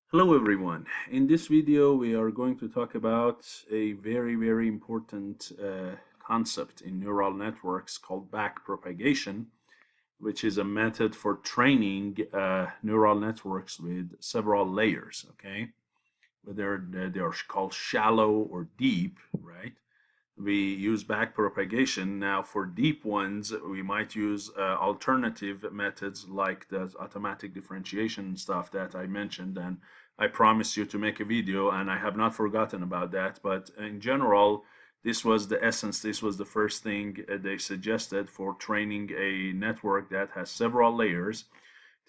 Hello everyone. In this video we are going to talk about a very important concept in neural networks called back propagation, which is a method for training neural networks with several layers, okay? Whether they are called shallow or deep, right? We use back propagation. Now for deep ones we might use alternative methods like the automatic differentiation stuff that I mentioned, and I promised you to make a video and I have not forgotten about that. But in general, this was the essence, this was the first thing they suggested for training a network that has several layers.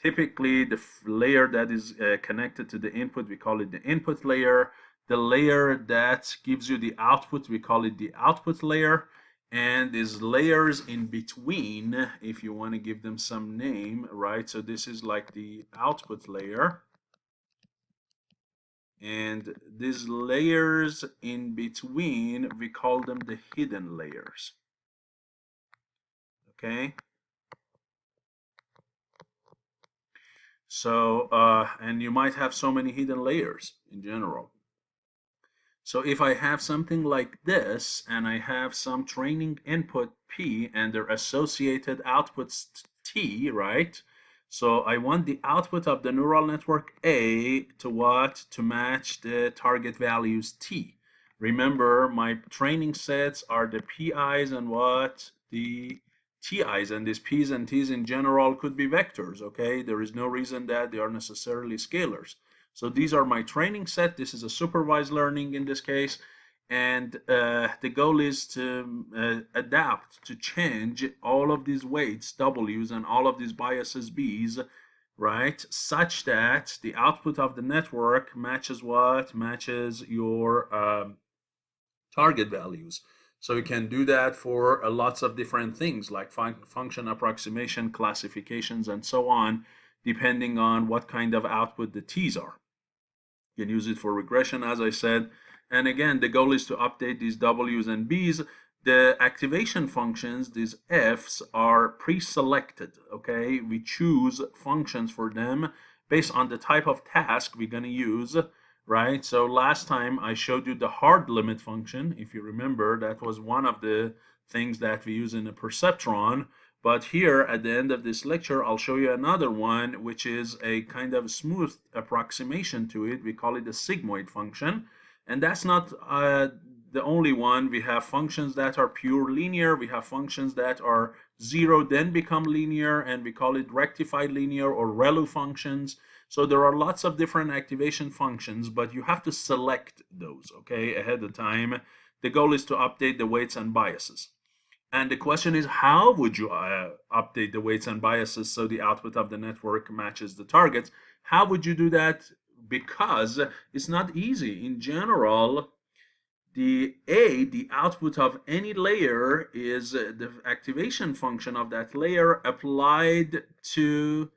Typically the layer that is connected to the input, we call it the input layer. The layer that gives you the output, we call it the output layer. And these layers in between, if you want to give them some name, right? So this is like the output layer. And these layers in between, we call them the hidden layers. Okay? So, and you might have so many hidden layers in general. So if I have something like this and I have some training input P and their associated outputs T, right? So I want the output of the neural network A to what? To match the target values T. Remember, my training sets are the PIs and what? The TIs, and these P's and T's in general could be vectors, okay? There is no reason that they are necessarily scalars. So these are my training set. This is a supervised learning in this case. And the goal is to adapt, to change all of these weights, W's, and all of these biases, B's, right? Such that the output of the network matches what? Matches your target values. So you can do that for lots of different things like function approximation, classifications, and so on, depending on what kind of output the T's are. You can use it for regression, as I said. And again, the goal is to update these W's and B's. The activation functions, these F's, are pre-selected, okay? We choose functions for them based on the type of task we're going to use, right? So last time I showed you the hard limit function. If you remember, that was one of the things that we use in a perceptron. But here at the end of this lecture, I'll show you another one, which is a kind of smooth approximation to it. We call it the sigmoid function. And that's not the only one. We have functions that are pure linear. We have functions that are zero, then become linear, and we call it rectified linear or ReLU functions. So there are lots of different activation functions, but you have to select those, okay, ahead of time. The goal is to update the weights and biases. And the question is, how would you update the weights and biases so the output of the network matches the targets? How would you do that? Because it's not easy. In general, the output of any layer is the activation function of that layer applied to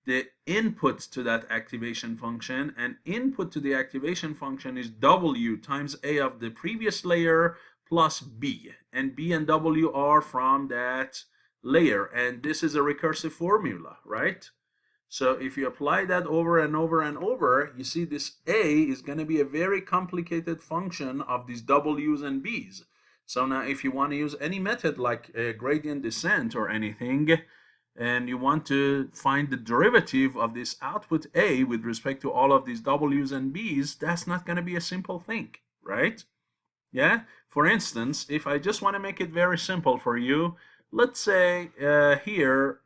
the input to that activation function, and input to the activation function is W times A of the previous layer plus B, and B and W are from that layer, and this is a recursive formula, right? So if you apply that over and over and over, you see this A is going to be a very complicated function of these W's and B's. So now if you want to use any method like a gradient descent or anything, and you want to find the derivative of this output A with respect to all of these W's and B's, that's not going to be a simple thing, right? Yeah, for instance, if I just want to make it very simple for you, let's say here,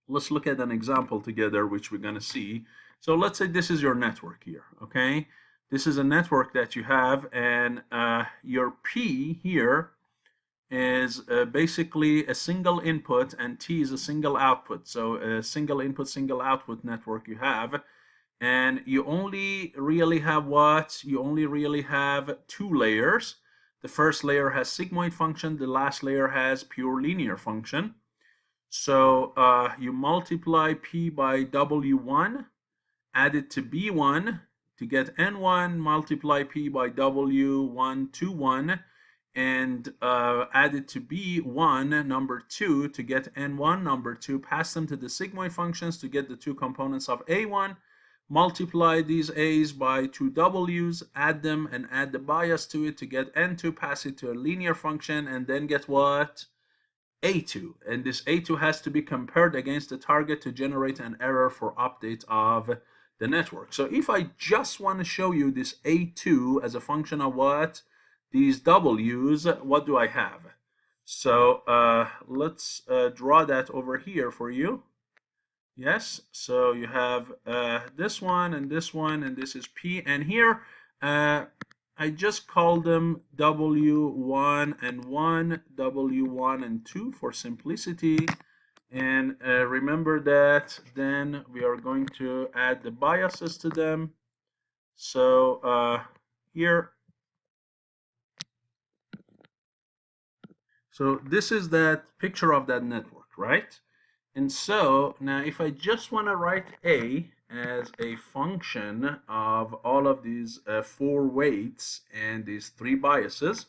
let's look at an example together, which we're going to see. So let's say this is your network here, okay? This is a network that you have, and your P here is basically a single input, and T is a single output. So a single input, single output network you have. And you only really have what? You only really have two layers. The first layer has sigmoid function. The last layer has pure linear function. So you multiply P by W1, add it to B1 to get N1, multiply P by W1 to 1, and add it to B1, number 2, to get N1, number 2, pass them to the sigmoid functions to get the two components of A1, multiply these A's by two W's, add them and add the bias to it to get N2, pass it to a linear function, and then get what? A2. And this A2 has to be compared against the target to generate an error for update of the network. So if I just want to show you this A2 as a function of what? These W's, what do I have? So let's draw that over here for you. Yes, so you have this one, and this is P, and here I just call them W1 and 1, W1 and 2 for simplicity. And remember that then we are going to add the biases to them. So here, so this is that picture of that network, right? And so now if I just want to write A as a function of all of these 4 weights and these 3 biases,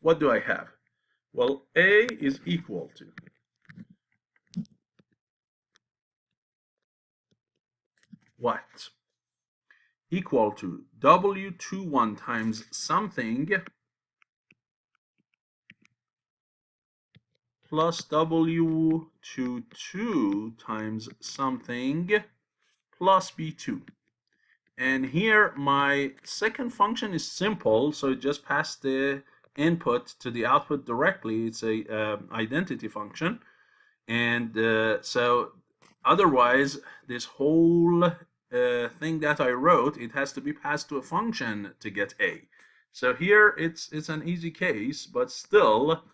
what do I have? Well, A is equal to what? Equal to W21 times something plus W22 times something plus B2. And here my second function is simple, so it just pass the input to the output directly. It's a identity function. And so otherwise this whole thing that I wrote, it has to be passed to a function to get A. So here it's an easy case, but still,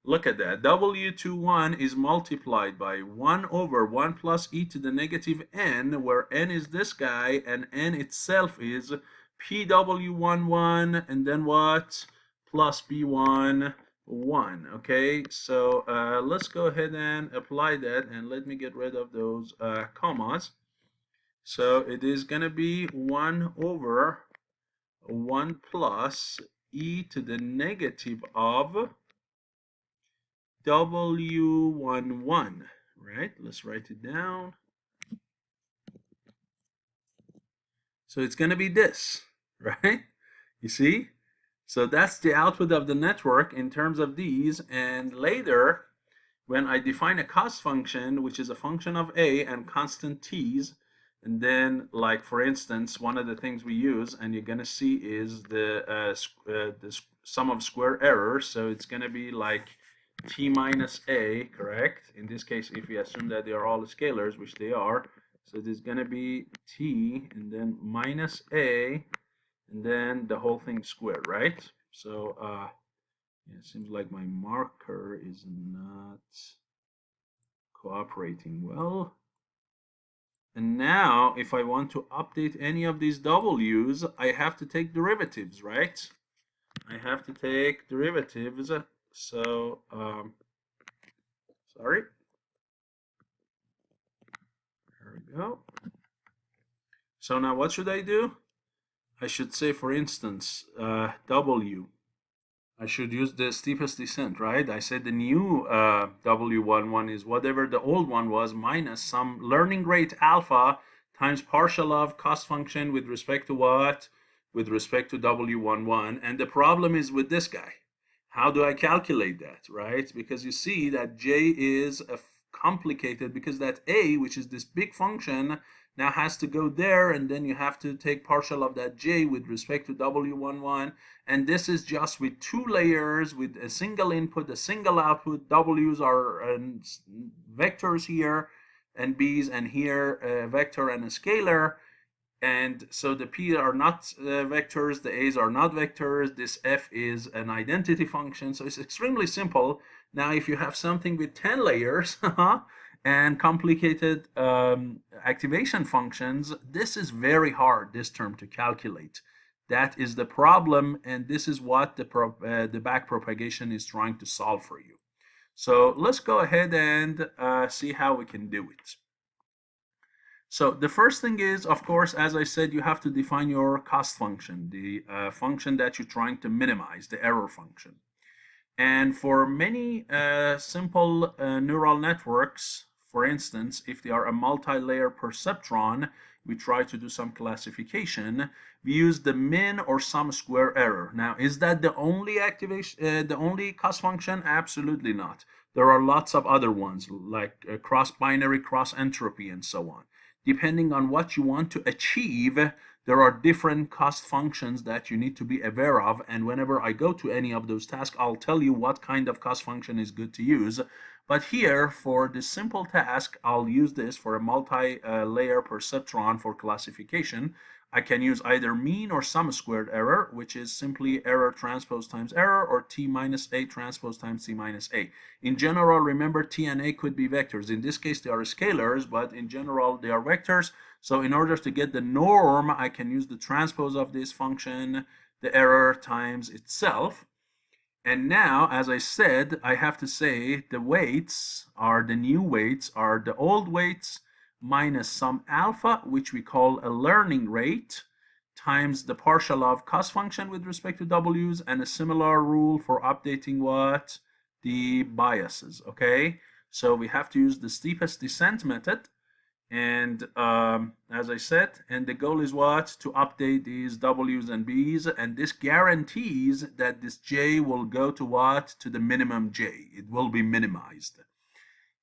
look at that. W21 is multiplied by 1 over 1 plus e to the negative n, where n is this guy, and n itself is PW11, and then what? Plus B1, 1. Okay, so let's go ahead and apply that, and let me get rid of those commas. So it is going to be 1 over 1 plus e to the negative of W11, right? Let's write it down. So it's going to be this, right? You see? So that's the output of the network in terms of these. And later, when I define a cost function, which is a function of A and constant t's, and then, like, for instance, one of the things we use, and you're going to see, is the sum of square errors. So it's going to be like t minus a, correct? In this case, if we assume that they are all scalars, which they are, so there's going to be t and then minus a, and then the whole thing squared, right? So yeah, it seems like my marker is not cooperating well. And now if I want to update any of these w's, I have to take derivatives, right? I have to take derivatives. So sorry, there we go. So now what should I do? I should say, for instance, w, I should use the steepest descent, right? I said the new W11 is whatever the old one was minus some learning rate alpha times partial of cost function with respect to what? With respect to W11. And the problem is with this guy. How do I calculate that, right? Because you see that J is complicated, because that A, which is this big function, now has to go there, and then you have to take partial of that J with respect to W11, and this is just with 2 layers, with a single input, a single output. W's are vectors here, and B's, and here a vector and a scalar. And so the P are not vectors, the A's are not vectors, this F is an identity function, so it's extremely simple. Now if you have something with 10 layers and complicated activation functions, this is very hard, this term, to calculate. That is the problem, and this is what the back propagation is trying to solve for you. So let's go ahead and see how we can do it. So the first thing is, of course, as I said, you have to define your cost function, the function that you're trying to minimize, the error function. And for many simple neural networks, for instance, if they are a multi-layer perceptron, we try to do some classification, we use the min or sum square error. Now, is that the only the only cost function? Absolutely not. There are lots of other ones like cross-binary, cross-entropy, and so on. Depending on what you want to achieve, there are different cost functions that you need to be aware of, and whenever I go to any of those tasks, I'll tell you what kind of cost function is good to use. But here, for this simple task, I'll use this for a multi-layer perceptron for classification. I can use either mean or sum squared error, which is simply error transpose times error, or t minus a transpose times t minus a. In general, remember t and a could be vectors. In this case, they are scalars, but in general, they are vectors. So in order to get the norm, I can use the transpose of this function, the error times itself. And now, as I said, I have to say the weights are the new weights are the old weights minus some alpha, which we call a learning rate, times the partial of cost function with respect to W's, and a similar rule for updating what? The biases, okay? So we have to use the steepest descent method. And as I said, and the goal is what? To update these W's and B's, and this guarantees that this J will go to what? To the minimum J. It will be minimized.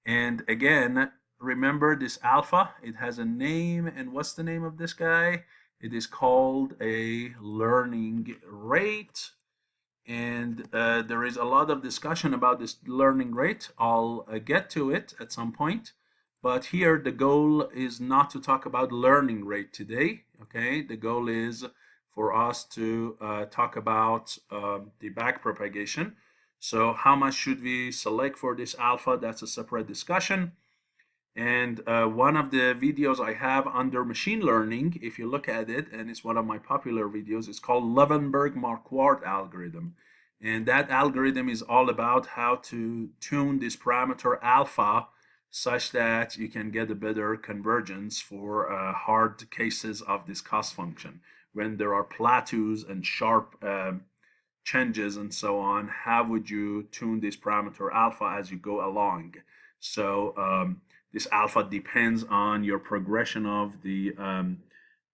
And again, remember this alpha, it has a name, and what's the name of this guy? It is called a learning rate. And there is a lot of discussion about this learning rate. I'll get to it at some point. But here the goal is not to talk about learning rate today, okay? The goal is for us to talk about the back propagation. So how much should we select for this alpha? That's a separate discussion. And one of the videos I have under machine learning, if you look at it, and it's one of my popular videos, it's called Levenberg-Marquardt algorithm. And that algorithm is all about how to tune this parameter alpha such that you can get a better convergence for hard cases of this cost function. When there are plateaus and sharp changes and so on, how would you tune this parameter alpha as you go along? So this alpha depends on your progression of the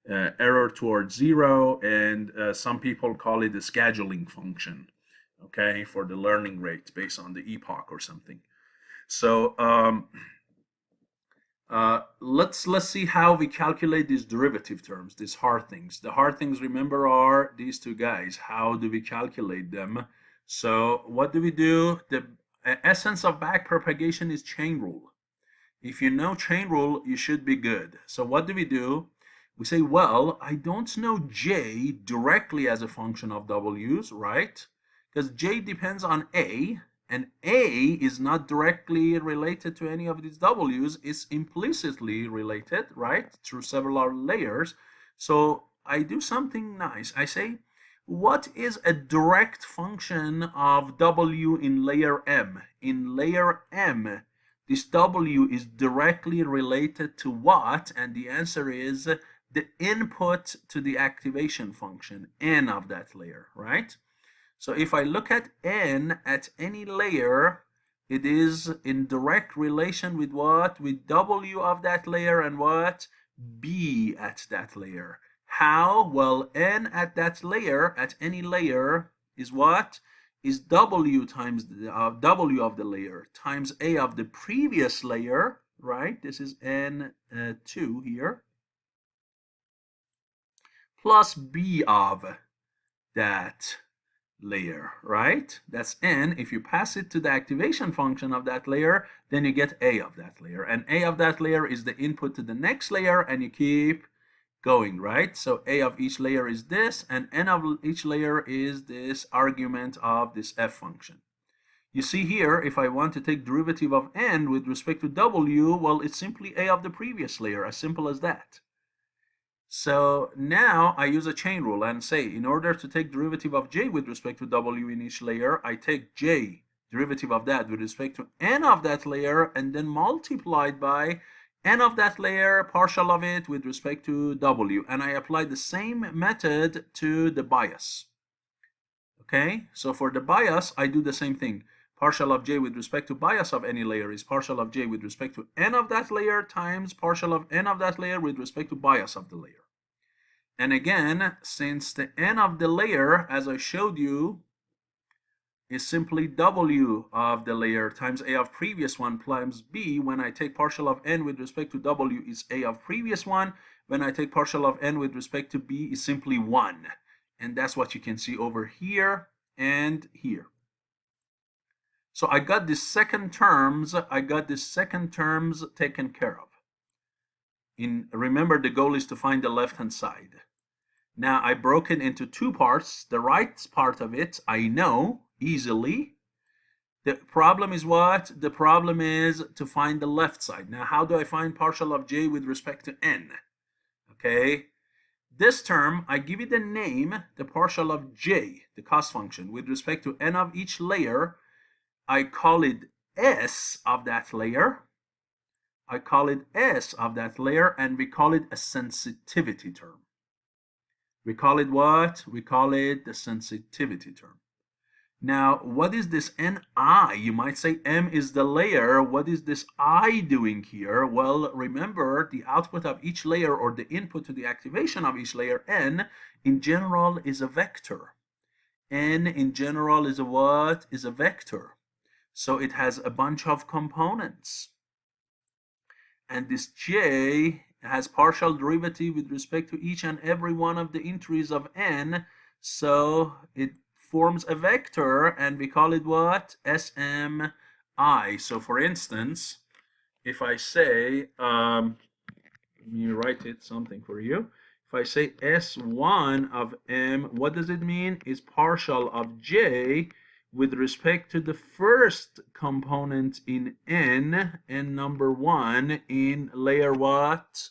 error towards zero, and some people call it the scheduling function, okay, for the learning rate based on the epoch or something. So let's see how we calculate these derivative terms, these hard things. The hard things, remember, are these two guys. How do we calculate them? So what do we do? The essence of back propagation is chain rule. If you know chain rule, you should be good. So what do? We say, well, I don't know J directly as a function of W's, right? Because J depends on A, and A is not directly related to any of these W's. It's implicitly related, right, through several layers. So I do something nice. I say, what is a direct function of W in layer M? In layer M, this W is directly related to what? And the answer is the input to the activation function, N of that layer, right? So if I look at N at any layer, it is in direct relation with what? With W of that layer and what? B at that layer. How? Well, N at that layer, at any layer, is what? Is W times W of the layer times A of the previous layer, right? This is N2 here, plus B of that layer, right? That's N. If you pass it to the activation function of that layer, then you get A of that layer. And A of that layer is the input to the next layer, and you keep going, right? So A of each layer is this, and N of each layer is this argument of this F function. You see here, if I want to take derivative of N with respect to W, well, it's simply A of the previous layer, as simple as that. So now I use a chain rule and say, in order to take derivative of J with respect to W in each layer, I take J, derivative of that with respect to N of that layer, and then multiplied by N of that layer, partial of it with respect to W. And I apply the same method to the bias. Okay, so for the bias, I do the same thing. partial of j with respect to bias of any layer is partial of j with respect to n of that layer times partial of n of that layer with respect to bias of the layer. And again, since the n of the layer, as I showed you, is simply w of the layer times a of previous one times b, when I take partial of n with respect to w is a of previous one. When I take partial of n with respect to b is simply 1. And that's what you can see over here and here. So I got the second terms taken care of. Remember, the goal is to find the left-hand side. Now I broke it into two parts. The right part of it I know easily. The problem is what? The problem is to find the left side. Now how do I find partial of j with respect to n? Okay, this term, I give it the name, the partial of j, the cost function, with respect to n of each layer. I call it s of that layer. I call it s of that layer, and we call it a sensitivity term. We call it what? We call it the sensitivity term. Now, what is this ni? You might say m is the layer. What is this I doing here? Well, remember, the output of each layer, or the input to the activation of each layer, n, in general is a vector. N in general is a what? Is a vector. So it has a bunch of components. And this j has partial derivative with respect to each and every one of the entries of n. So it forms a vector, and we call it what? Smi. So for instance, if I say, let me write it something for you. If I say S1 of m, what does it mean? Is partial of j with respect to the first component in n number 1 in layer what?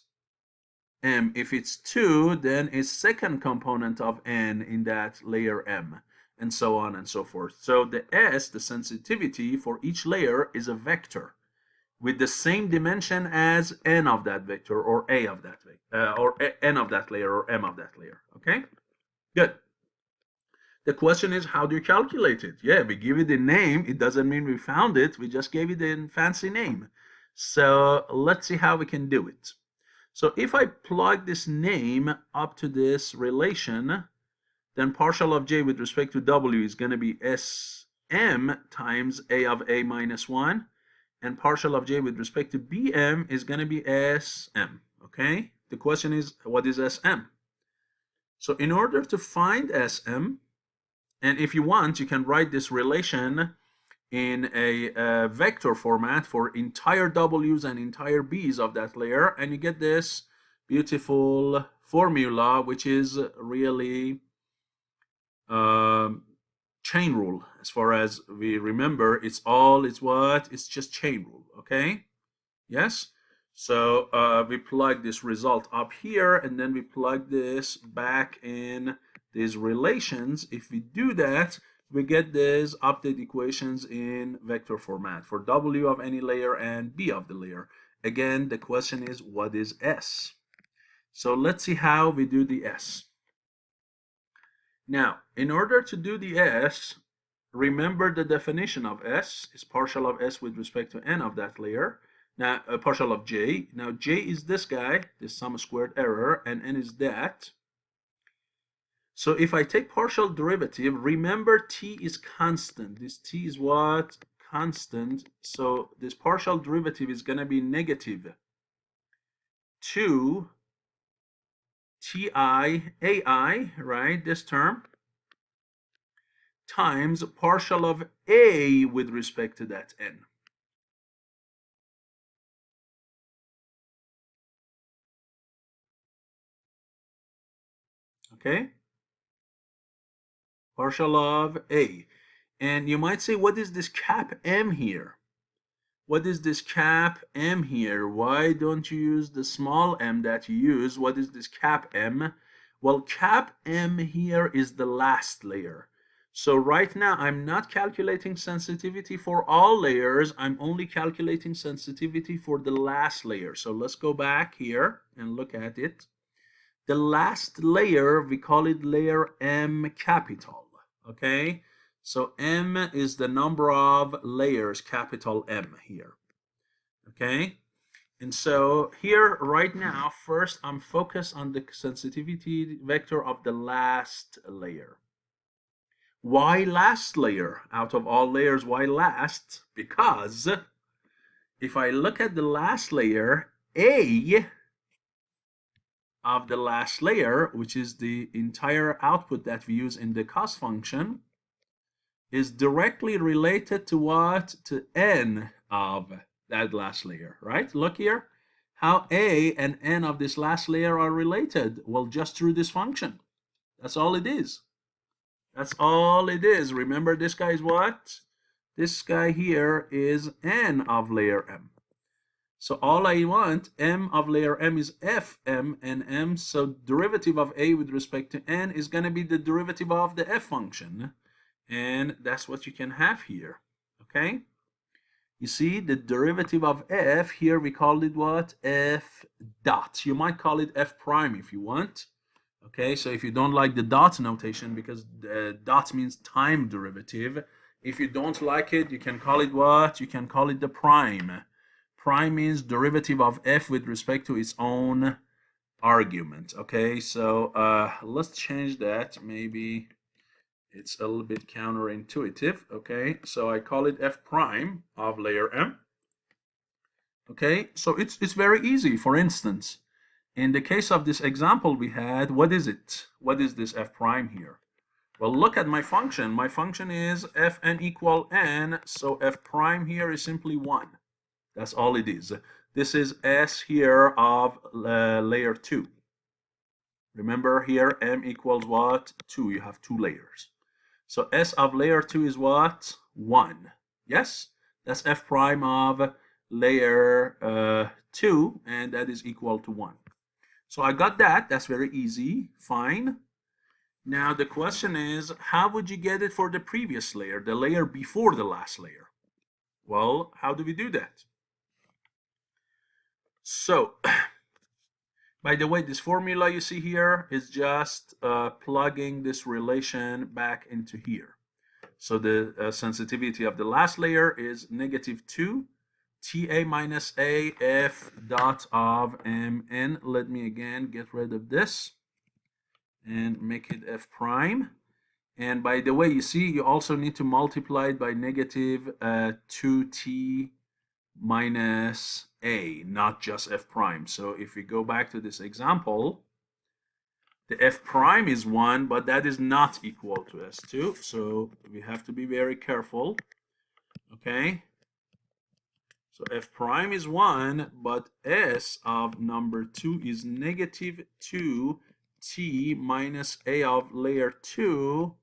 M. If it's 2, then it's second component of n in that layer m, and so on and so forth. So the S, the sensitivity for each layer, is a vector with the same dimension as n of that vector, or a of that vector, or n of that layer, or m of that layer. Okay, good. The question is, how do you calculate it? Yeah, we give it a name. It doesn't mean we found it. We just gave it a fancy name. So let's see how we can do it. So if I plug this name up to this relation, then partial of j with respect to w is going to be sm times a of a minus 1, and partial of j with respect to bm is going to be sm. Okay, the question is, what is sm? So in order to find sm, and if you want, you can write this relation in a vector format for entire w's and entire b's of that layer, and you get this beautiful formula, which is really chain rule. As far as we remember, it's what? It's just chain rule. Okay, yes. So we plug this result up here, and then we plug this back in these relations. If we do that, we get these update equations in vector format for w of any layer and b of the layer. Again, the question is, what is s? So let's see how we do the s. Now, in order to do the s, remember the definition of s is partial of s with respect to n of that layer. Now, partial of j. Now, j is this guy, this sum squared error, and n is that. So if I take partial derivative, remember t is constant. This t is what? Constant. So this partial derivative is going to be negative 2 ti ai, right? This term, times partial of a with respect to that n. Okay? Partial of a. And you might say, what is this cap m here? What is this cap m here? Why don't you use the small m that you use? What is this cap m? Well, cap m here is the last layer. So right now, I'm not calculating sensitivity for all layers. I'm only calculating sensitivity for the last layer. So let's go back here and look at it. The last layer, we call it layer m capital. Okay, So M is the number of layers, capital M here. Okay? And so here right now, first I'm focused on the sensitivity vector of the last layer. Why last layer? Out of all layers, why last? Because if I look at the last layer, A of the last layer, which is the entire output that we use in the cost function, is directly related to what? To N of that last layer, right? Look here, how A and N of this last layer are related. Well, just through this function. That's all it is. That's all it is. Remember, this guy is what? This guy here is N of layer M. So all I want, M of layer M is Fm and M, so derivative of A with respect to N is going to be the derivative of the F function. And that's what you can have here, okay? You see, the derivative of F, here we call it what? F dot. You might call it F prime if you want. Okay, so if you don't like the dot notation, because dot means time derivative, if you don't like it, you can call it what? You can call it the prime. Prime means derivative of F with respect to its own argument. Okay, so let's change that. Maybe it's a little bit counterintuitive. Okay, so I call it F prime of layer M. Okay, so it's very easy. For instance, in the case of this example we had, what is it? What is this F prime here? Well, look at my function. My function is Fn equal n, so F prime here is simply 1. That's all it is. This is S here of layer 2. Remember here, M equals what? 2. You have 2 layers. So S of layer 2 is what? 1. Yes? That's F prime of layer 2, and that is equal to 1. So I got that. That's very easy. Fine. Now the question is, how would you get it for the previous layer, the layer before the last layer? Well, how do we do that? So, by the way, this formula you see here is just plugging this relation back into here. So the sensitivity of the last layer is -2 Ta minus A F dot of Mn. Let me again get rid of this and make it F prime. And by the way, you see, you also need to multiply it by -2T minus A, not just F prime. So if we go back to this example, the F prime is 1, but that is not equal to S2. So we have to be very careful. Okay. So F prime is 1, but S of number 2 is -2T minus A of layer 2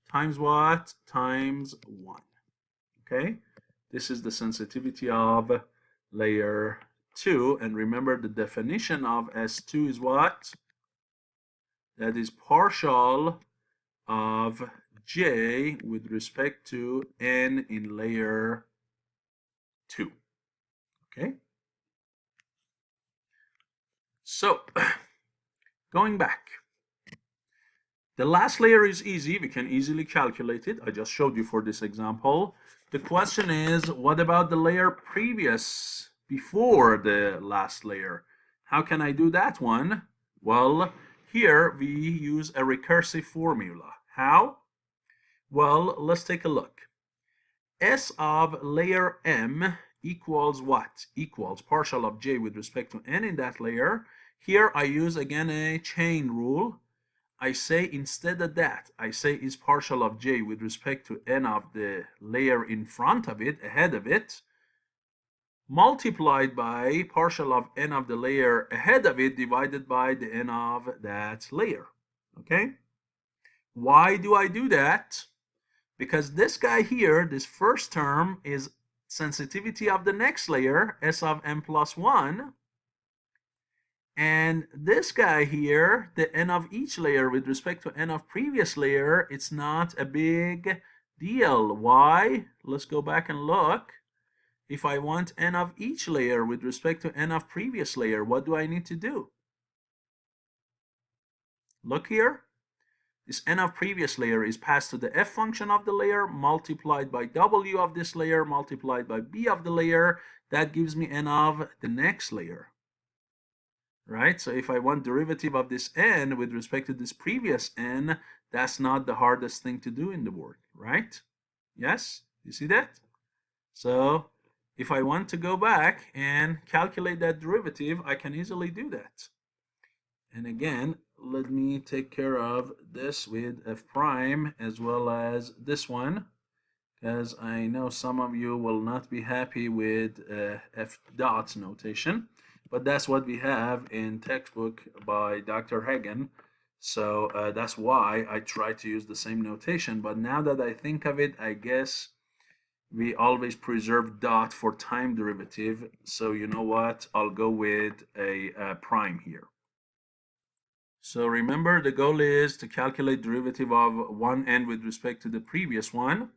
times what? Times 1. Okay. This is the sensitivity of layer 2. And remember, the definition of S2 is what? That is partial of J with respect to N in layer 2. Okay? So, going back. The last layer is easy. We can easily calculate it. I just showed you for this example. The question is, what about the layer previous, before the last layer? How can I do that one? Well, here we use a recursive formula. How? Well, let's take a look. S of layer M equals what? Equals partial of J with respect to N in that layer. Here I use again a chain rule. I say instead of that, I say is partial of J with respect to N of the layer in front of it, ahead of it, multiplied by partial of N of the layer ahead of it divided by the N of that layer. Okay? Why do I do that? Because this guy here, this first term, is sensitivity of the next layer, S of M plus 1. And this guy here, the N of each layer with respect to N of previous layer, it's not a big deal. Why? Let's go back and look. If I want N of each layer with respect to N of previous layer, what do I need to do? Look here. This n of previous layer is passed to the f function of the layer multiplied by w of this layer multiplied by b of the layer. That gives me n of the next layer. Right? So if I want derivative of this n with respect to this previous n, that's not the hardest thing to do in the work, right? Yes? You see that? So if I want to go back and calculate that derivative, I can easily do that. And again, let me take care of this with f prime as well as this one, because I know some of you will not be happy with f dot notation, but that's what we have in textbook by Dr. Hagan. So that's why I try to use the same notation. But now that I think of it, I guess we always preserve dot for time derivative. So you know what? I'll go with a prime here. So remember, the goal is to calculate derivative of one n with respect to the previous one.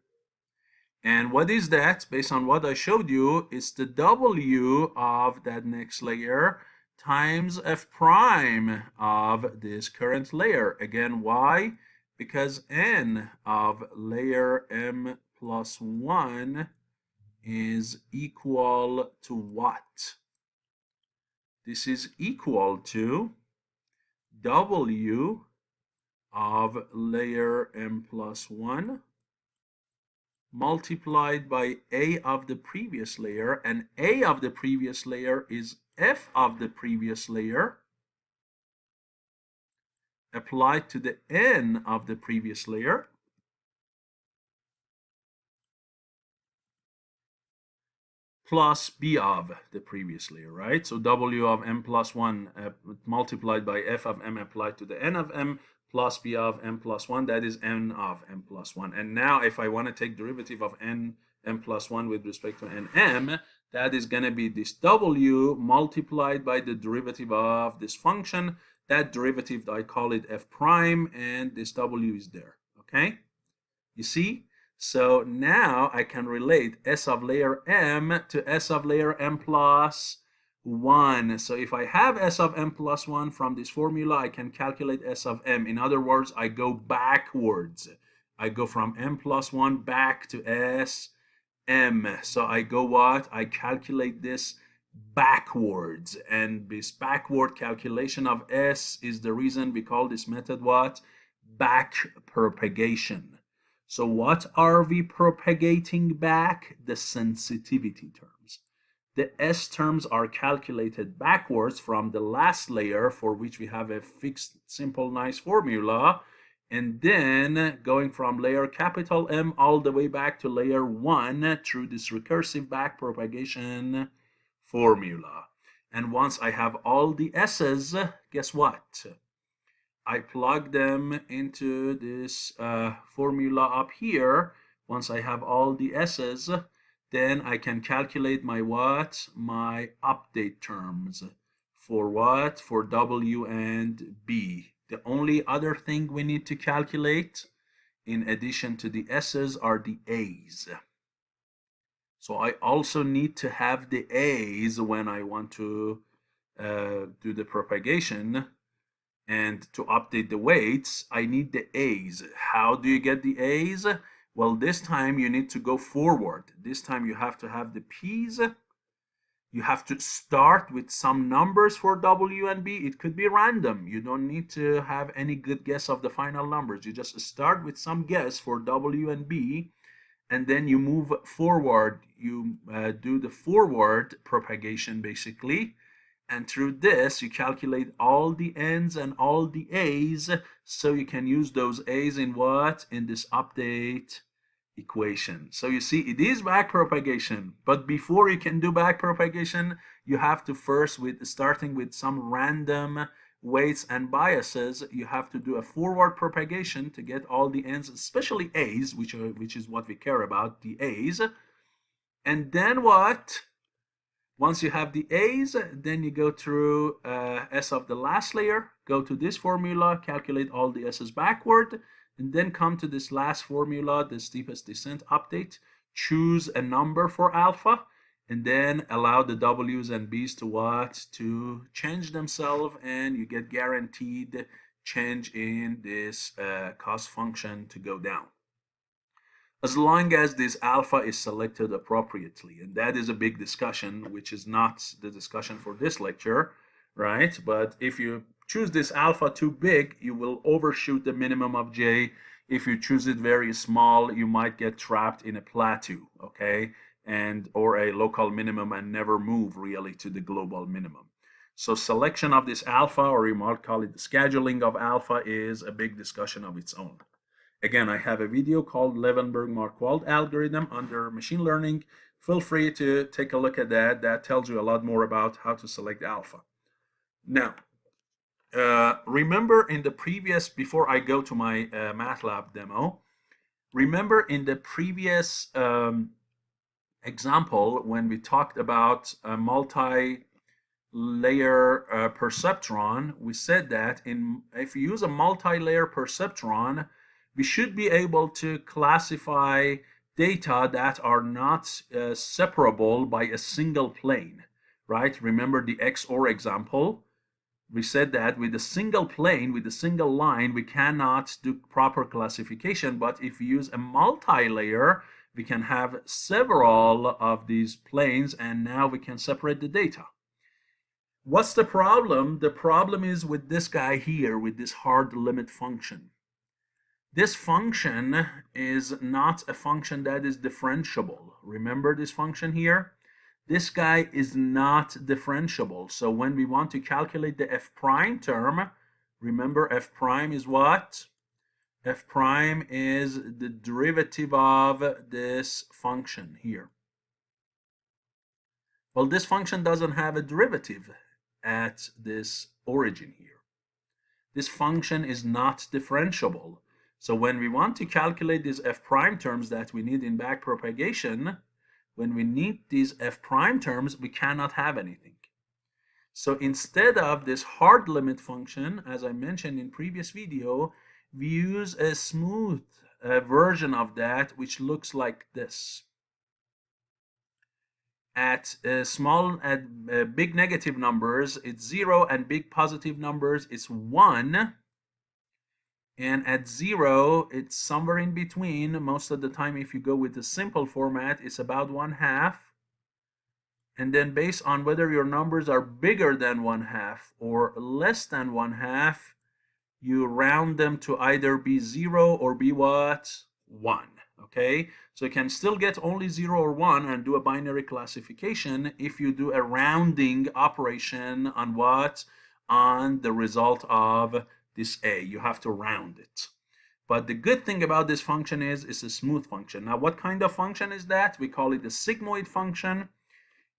And what is that? Based on what I showed you, it's the w of that next layer times f prime of this current layer. Again, why? Because n of layer m plus 1 is equal to what? This is equal to w of layer m plus 1 multiplied by a of the previous layer, and a of the previous layer is f of the previous layer applied to the n of the previous layer plus b of the previous layer, right? So w of m plus 1 multiplied by f of m applied to the n of m plus b of m plus 1, that is n of m plus 1. And now if I want to take derivative of m plus 1 with respect to nm, that is going to be this w multiplied by the derivative of this function. That derivative, I call it f prime, and this w is there, okay? You see? So now I can relate s of layer m to s of layer m plus 1. So if I have s of m plus 1 from this formula, I can calculate s of m. In other words, I go backwards. I go from m plus 1 back to s m. So I go what? I calculate this backwards. And this backward calculation of s is the reason we call this method what? Back propagation. So what are we propagating back? The sensitivity terms. The S terms are calculated backwards from the last layer, for which we have a fixed, simple, nice formula, and then going from layer capital M all the way back to layer 1 through this recursive back propagation formula. And once I have all the S's, guess what? I plug them into this formula up here. Once I have all the S's, then I can calculate my what? My update terms. For what? For W and B. The only other thing we need to calculate, in addition to the S's, are the A's. So I also need to have the A's when I want to do the propagation. And to update the weights, I need the A's. How do you get the A's? Well, this time you need to go forward. This time you have to have the P's. You have to start with some numbers for W and B. It could be random. You don't need to have any good guess of the final numbers. You just start with some guess for W and B, and then you move forward. You do the forward propagation, basically. And through this, you calculate all the N's and all the A's, so you can use those A's in what? In this update equation. So you see, it is back propagation, but before you can do back propagation, you have to first, starting with some random weights and biases, you have to do a forward propagation to get all the N's, especially A's, which is what we care about, the A's. And then what? Once you have the A's, then you go through S of the last layer, go to this formula, calculate all the S's backward, and then come to this last formula, the steepest descent update, choose a number for alpha, and then allow the W's and B's to what? To change themselves, and you get guaranteed change in this cost function to go down, as long as this alpha is selected appropriately. And that is a big discussion, which is not the discussion for this lecture, right? But if you choose this alpha too big, you will overshoot the minimum of j. If you choose it very small, you might get trapped in a plateau, okay, and or a local minimum and never move really to the global minimum. So selection of this alpha, or you might call it the scheduling of alpha, is a big discussion of its own. Again, I have a video called Levenberg-Marquardt algorithm under machine learning. Feel free to take a look at that. That tells you a lot more about how to select alpha. Now, remember in the previous, before I go to my MATLAB demo, remember in the previous example when we talked about a multi-layer perceptron, we said that if you use a multi-layer perceptron, we should be able to classify data that are not separable by a single plane, right? Remember the XOR example? We said that with a single plane, with a single line, we cannot do proper classification, but if we use a multi-layer, we can have several of these planes, and now we can separate the data. What's the problem? The problem is with this guy here, with this hard limit function. This function is not a function that is differentiable. Remember this function here? This guy is not differentiable. So when we want to calculate the f prime term, remember f prime is what? F prime is the derivative of this function here. Well, this function doesn't have a derivative at this origin here. This function is not differentiable. So when we want to calculate these f prime terms that we need in back propagation, when we need these f prime terms, we cannot have anything. So instead of this hard limit function, as I mentioned in previous video, we use a smooth version of that, which looks like this. At big negative numbers, it's 0, and big positive numbers, it's 1. And at 0, it's somewhere in between. Most of the time, if you go with the simple format, it's about 1/2. And then based on whether your numbers are bigger than 1/2 or less than 1/2, you round them to either be 0 or be what? 1. Okay? So you can still get only 0 or 1 and do a binary classification if you do a rounding operation on what? On the result of this a. You have to round it. But the good thing about this function is it's a smooth function. Now, what kind of function is that? We call it the sigmoid function,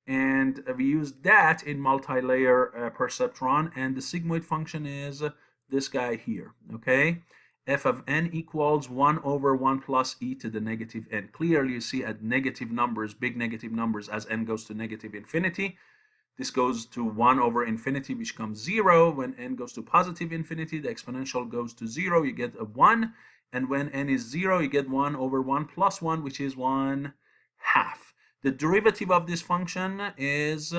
and we use that in multi-layer perceptron, and the sigmoid function is this guy here, okay? F of n equals 1 over 1 plus e to the negative n. Clearly, you see at negative numbers, big negative numbers, as n goes to negative infinity, this goes to 1 over infinity, which becomes 0. When n goes to positive infinity, the exponential goes to 0. You get a 1. And when n is 0, you get 1 over 1 plus 1, which is 1/2. The derivative of this function is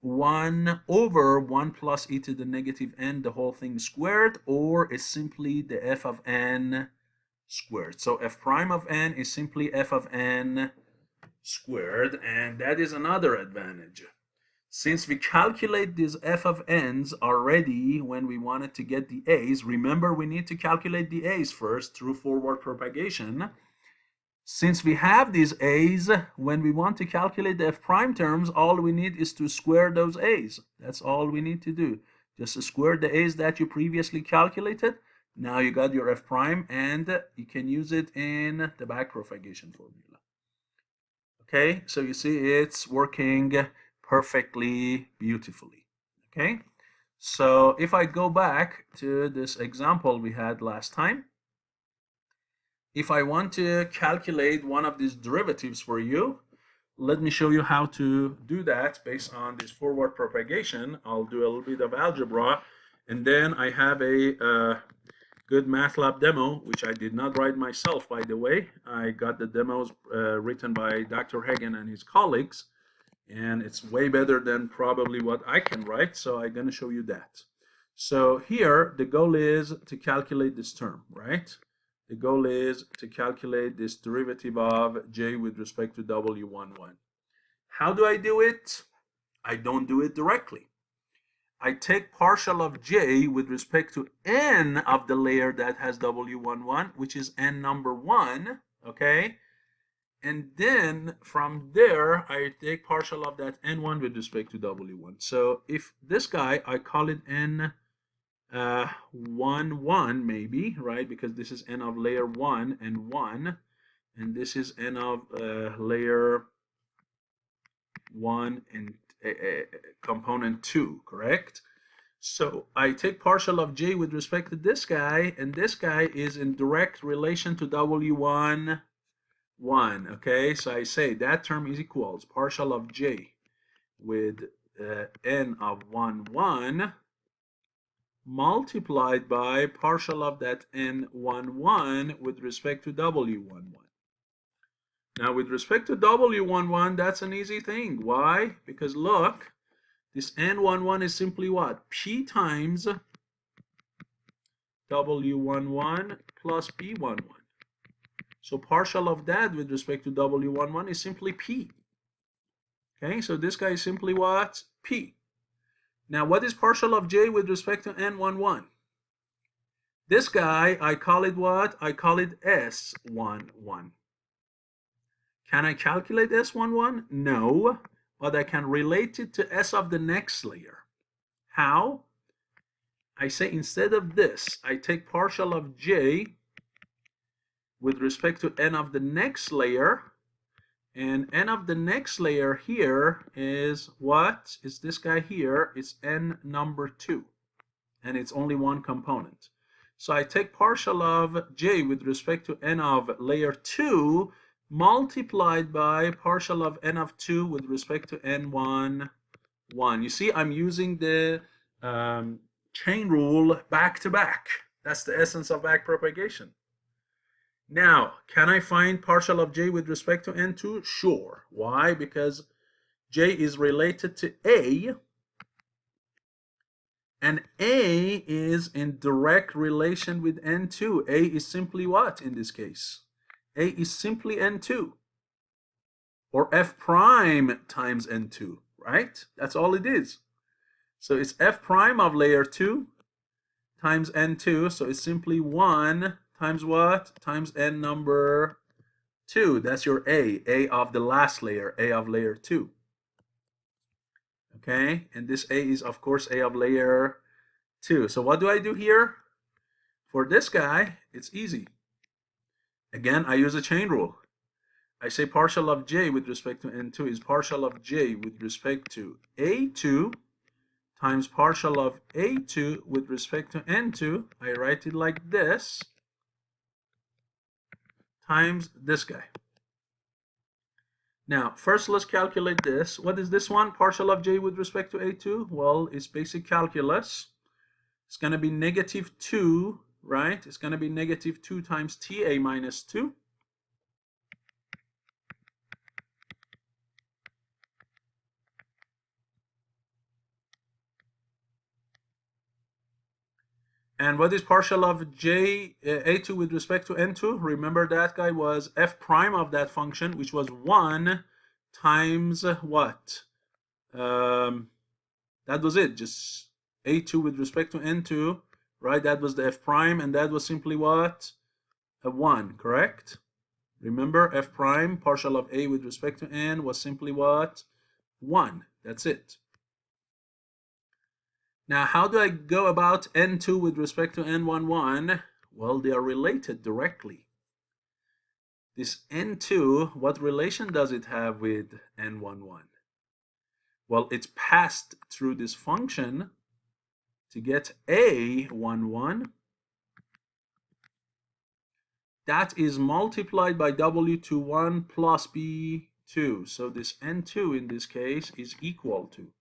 1 over 1 plus e to the negative n, the whole thing squared, or is simply the f of n squared. So f prime of n is simply f of n squared, and that is another advantage. Since we calculate these f of n's already when we wanted to get the a's, remember we need to calculate the a's first through forward propagation. Since we have these a's, when we want to calculate the f prime terms, all we need is to square those a's. That's all we need to do. Just to square the a's that you previously calculated. Now you got your f prime, and you can use it in the back propagation formula. Okay, so you see it's working perfectly beautifully. Okay, so if I go back to this example we had last time, if I want to calculate one of these derivatives for you, let me show you how to do that based on this forward propagation. I'll do a little bit of algebra, and then I have a good MATLAB demo, which I did not write myself, by the way. I got the demos written by Dr. Hagan and his colleagues, and it's way better than probably what I can write, so I'm going to show you that. So here, the goal is to calculate this term, right? The goal is to calculate this derivative of j with respect to W11. How do I do it? I don't do it directly. I take partial of j with respect to n of the layer that has W11, which is n number 1, okay? And then from there, I take partial of that n1 with respect to W1. So if this guy, I call it n 1, 1 maybe, right? Because this is n of layer 1 and 1, and this is n of layer 1 and component 2, correct? So I take partial of j with respect to this guy, and this guy is in direct relation to W1, 1, okay? So I say that term is equals partial of j with n of 1, 1 multiplied by partial of that n11 with respect to W11. Now with respect to W11, that's an easy thing. Why? Because look, this n11 is simply what? P times W11 plus P11. So partial of that with respect to W11 is simply P. Okay, so this guy is simply what? P. Now, what is partial of j with respect to n11? This guy, I call it what? I call it S11. Can I calculate S11? No, but I can relate it to S of the next layer. How? I say instead of this, I take partial of j with respect to n of the next layer, and n of the next layer here is what? It's this guy here. It's n number 2, and it's only one component. So I take partial of j with respect to n of layer 2 multiplied by partial of n of 2 with respect to n1, 1. You see, I'm using the chain rule back to back. That's the essence of back propagation. Now, can I find partial of j with respect to n2? Sure. Why? Because j is related to a, and a is in direct relation with n2. A is simply what in this case? A is simply n2, or f prime times n2, right? That's all it is. So it's f prime of layer 2 times n2, so it's simply 1 times what? Times n number 2. That's your A of the last layer, A of layer 2. Okay, and this A is of course A of layer 2. So what do I do here? For this guy, it's easy. Again, I use a chain rule. I say partial of j with respect to n2 is partial of j with respect to a2 times partial of a2 with respect to n2. I write it like this, times this guy. Now, first let's calculate this. What is this one? Partial of j with respect to a2? Well, it's basic calculus. It's going to be negative 2, right? It's going to be negative 2 times ta minus 2. And what is partial of a2 with respect to n2? Remember that guy was f prime of that function, which was 1 times what? That was it, just a2 with respect to n2, right? That was the f prime, and that was simply what? A 1, correct? Remember, f prime, partial of a with respect to n, was simply what? 1. That's it. Now, how do I go about n2 with respect to n11? Well, they are related directly. This n2, what relation does it have with n11? Well, it's passed through this function to get a11. That is multiplied by w21 plus b2. So this n2 in this case is equal to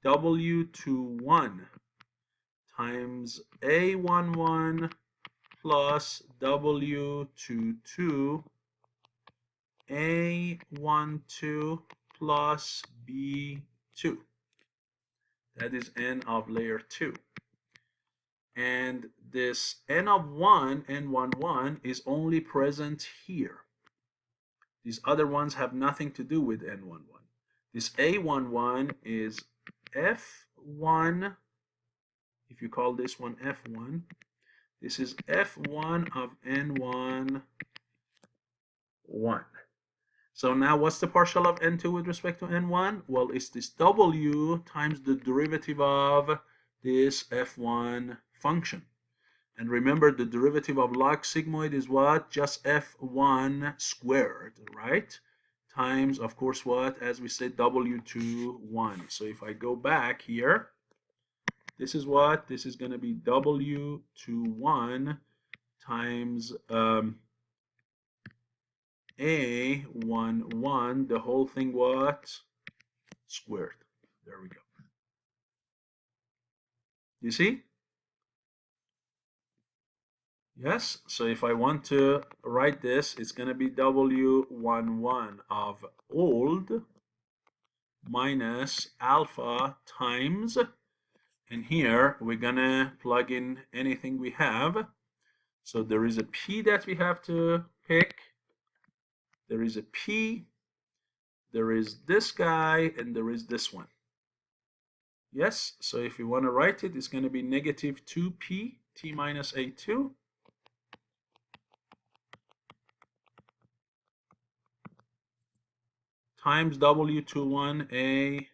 w21 times a11 plus w22 a12 plus b2. That is n of layer 2. And this n of 1, n11, is only present here. These other ones have nothing to do with n11. This a11 is f1, if you call this one f1. This is f1 of n1, 1. So now what's the partial of n2 with respect to n1? Well, it's this w times the derivative of this f1 function. And remember, the derivative of log sigmoid is what? Just f1 squared, right? Times, of course, what? As we said, w2, 1. So if I go back here, this is what? This is going to be w2, 1 times a11, the whole thing what? Squared. There we go. You see? Yes, so if I want to write this, it's going to be w11 of old minus alpha times, and here we're going to plug in anything we have. So there is a p that we have to pick. There is a p, there is this guy, and there is this one. Yes, so if you want to write it, it's going to be negative 2p t minus a2 times w21 a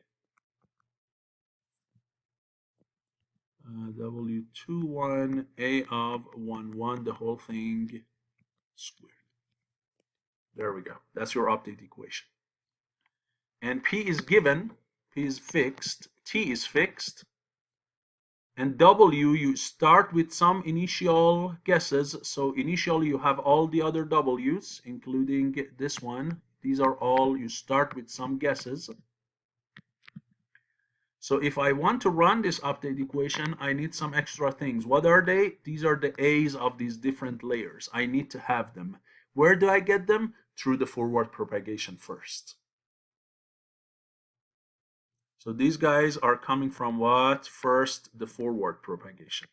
w21 a of 1, the whole thing squared. There we go. That's your update equation. And p is given, p is fixed, t is fixed, and w, you start with some initial guesses. So initially you have all the other w's, including this one. These are all, you start with some guesses. So if I want to run this update equation, I need some extra things. What are they? These are the a's of these different layers. I need to have them. Where do I get them? Through the forward propagation first. So these guys are coming from what? First, the forward propagation.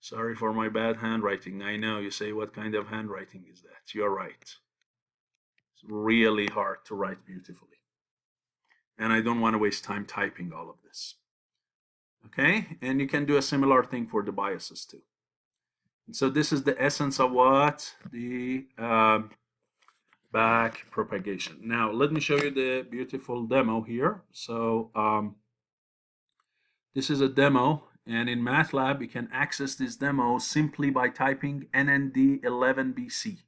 Sorry for my bad handwriting. I know you say, what kind of handwriting is that? You're right. It's really hard to write beautifully. And I don't want to waste time typing all of this. Okay, and you can do a similar thing for the biases too. And so this is the essence of what? The back propagation. Now let me show you the beautiful demo here. So this is a demo, and in MATLAB you can access this demo simply by typing NND11BC.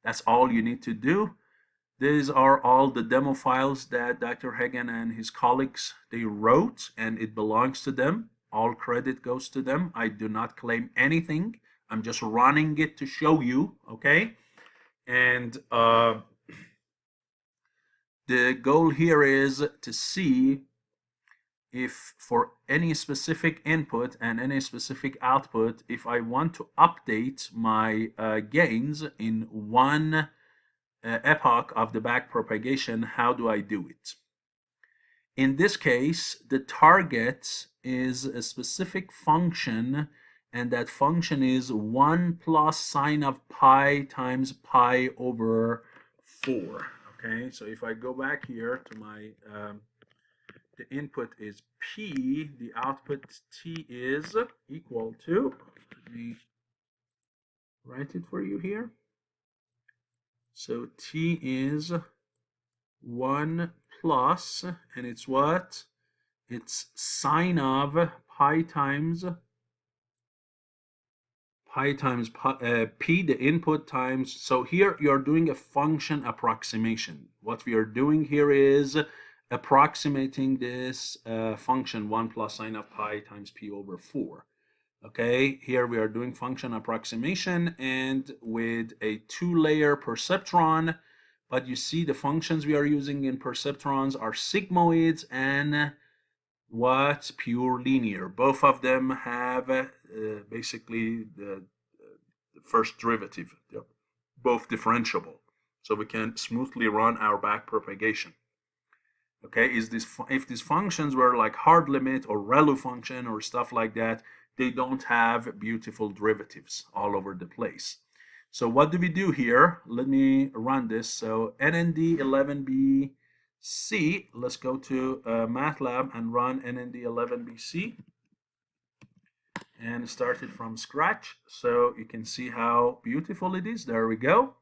That's all you need to do. These are all the demo files that Dr. Hagan and his colleagues, they wrote, and it belongs to them. All credit goes to them. I do not claim anything. I'm just running it to show you, okay? And the goal here is to see if for any specific input and any specific output, if I want to update my gains in one epoch of the back propagation, how do I do it? In this case, the target is a specific function, and that function is 1 plus sine of pi times pi over 4. Okay, so if I go back here to my the input is p, the output t is equal to, let me write it for you here. So t is 1 plus, and it's what? It's sine of pi times p, the input, times, so here you're doing a function approximation. What we are doing here is approximating this function 1 plus sine of pi times p over 4. Okay, here we are doing function approximation and with a 2-layer perceptron, but you see the functions we are using in perceptrons are sigmoids and what? Pure linear. Both of them have basically the first derivative. They're both differentiable. so we can smoothly run our back propagation. Okay, if these functions were like hard limit or ReLU function or stuff like that, they don't have beautiful derivatives all over the place. So what do we do here? Let me run this. So NND11BC, let's go to MATLAB and run NND11BC and start it from scratch. So you can see how beautiful it is. There we go.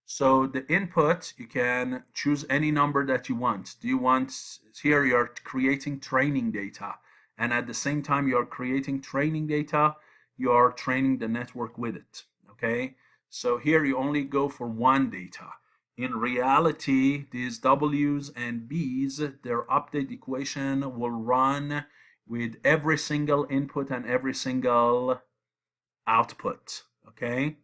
So the input, you can choose any number that you want. Do you want, here you're creating training data, and at the same time you're creating training data, you're training the network with it, okay? So here you only go for one data. In reality, these W's and B's, their update equation will run with every single input and every single output, okay?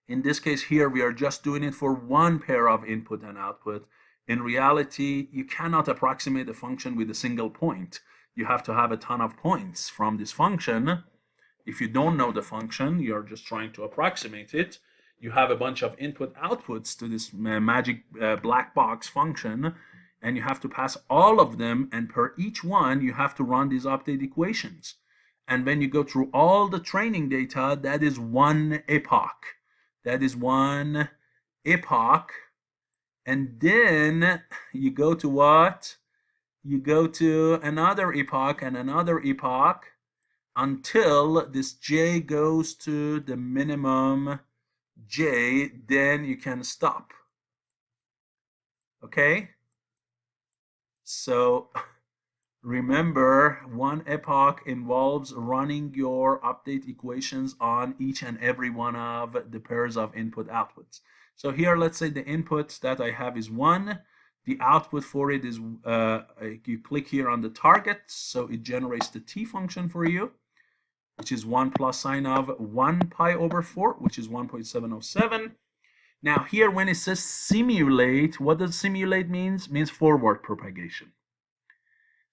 In this case here, we are just doing it for one pair of input and output. In reality, you cannot approximate a function with a single point. You have to have a ton of points from this function. If you don't know the function, you're just trying to approximate it. You have a bunch of input outputs to this magic black box function, and you have to pass all of them, and per each one, you have to run these update equations. And when you go through all the training data, that is one epoch. That is one epoch. And then you go to what? You go to another epoch and another epoch until this j goes to the minimum j, then you can stop. Okay? So remember, one epoch involves running your update equations on each and every one of the pairs of input outputs. So here, let's say the input that I have is 1. The output for it is, you click here on the target, so it generates the t function for you, which is 1 plus sine of 1 pi over 4, which is 1.707. Now here, when it says simulate, what does simulate means? Means forward propagation.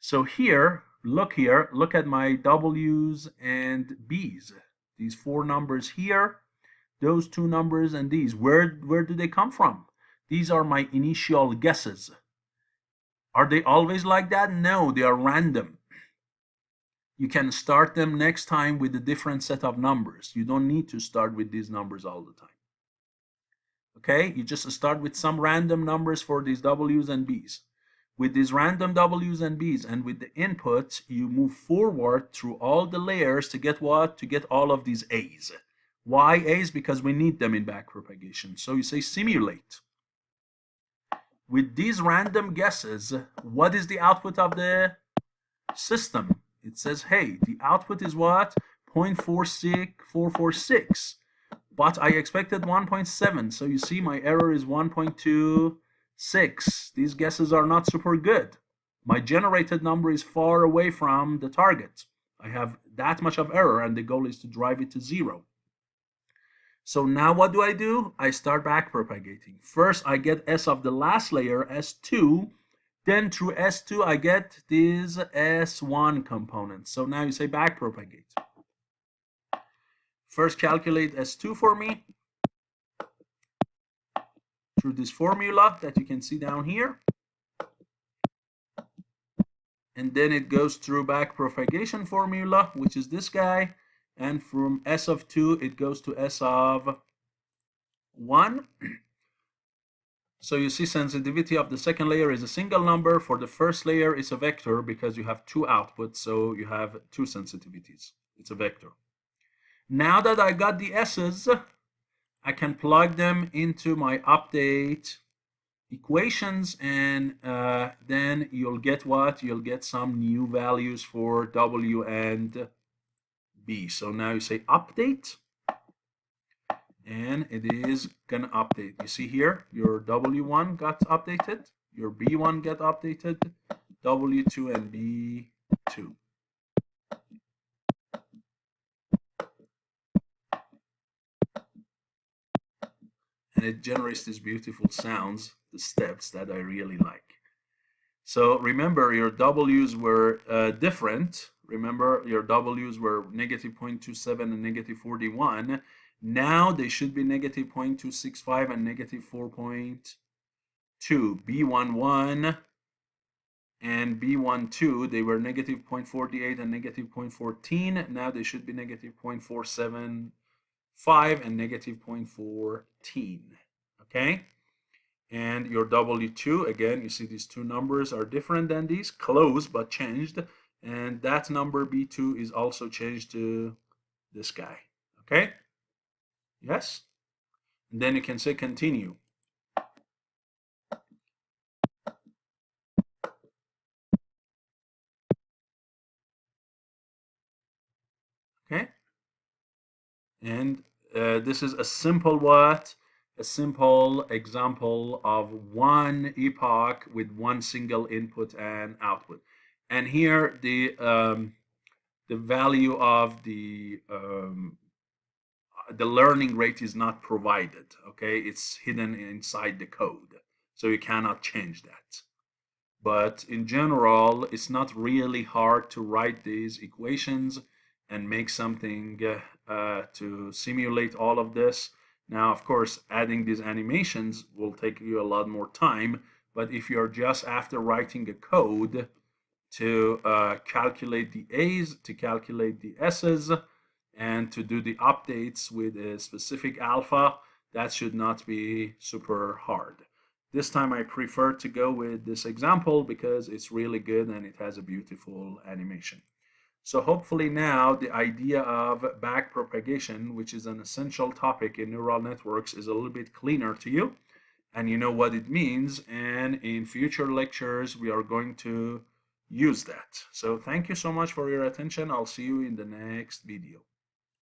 So here, look at my W's and B's. These 4 numbers here, those 2 numbers, and these. Where do they come from? These are my initial guesses. Are they always like that? No, they are random. You can start them next time with a different set of numbers. You don't need to start with these numbers all the time. Okay, you just start with some random numbers for these W's and B's. With these random W's and B's and with the inputs, you move forward through all the layers to get what? To get all of these A's. Why A's? Because we need them in backpropagation. So you say simulate. With these random guesses, what is the output of the system? It says, hey, the output is what? 0.46446. But I expected 1.7. So you see my error is 1.26. These guesses are not super good. My generated number is far away from the target. I have that much of error, and the goal is to drive it to 0. So now what do? I start backpropagating. First, I get S of the last layer, S2. Then through S2, I get these S1 components. So now you say backpropagate. First, calculate S2 for me through this formula that you can see down here. And then it goes through backpropagation formula, which is this guy. And from S of 2, it goes to S of 1. So you see sensitivity of the second layer is a single number. For the first layer, it's a vector because you have 2 outputs, so you have 2 sensitivities. It's a vector. Now that I got the S's, I can plug them into my update equations, and then you'll get what? You'll get some new values for W and B. So now you say update, and it is gonna update. You see here, your W1 got updated, your B1 got updated, W2 and B2. And it generates these beautiful sounds, the steps that I really like. So remember, your W's were different. Remember, your W's were negative 0.27 and negative 41. Now they should be negative 0.265 and negative 4.2. B11 and B12, they were negative 0.48 and negative 0.14. Now they should be negative 0.475 and negative 0.14. Okay? And your W2, again, you see these two numbers are different than these, close but changed. And that number B2 is also changed to this guy. Okay? Yes? And then you can say continue. Okay? And this is a simple what? A simple example of one epoch with one single input and output. And here the value of the learning rate is not provided. Okay, it's hidden inside the code, so you cannot change that. But in general, it's not really hard to write these equations and make something to simulate all of this. Now, of course, adding these animations will take you a lot more time, but if you're just after writing a code to calculate the A's, to calculate the S's, and to do the updates with a specific alpha, that should not be super hard. This time I prefer to go with this example because it's really good and it has a beautiful animation. So hopefully now the idea of back propagation, which is an essential topic in neural networks, is a little bit cleaner to you and you know what it means, and in future lectures we are going to use that. So thank you so much for your attention. I'll see you in the next video.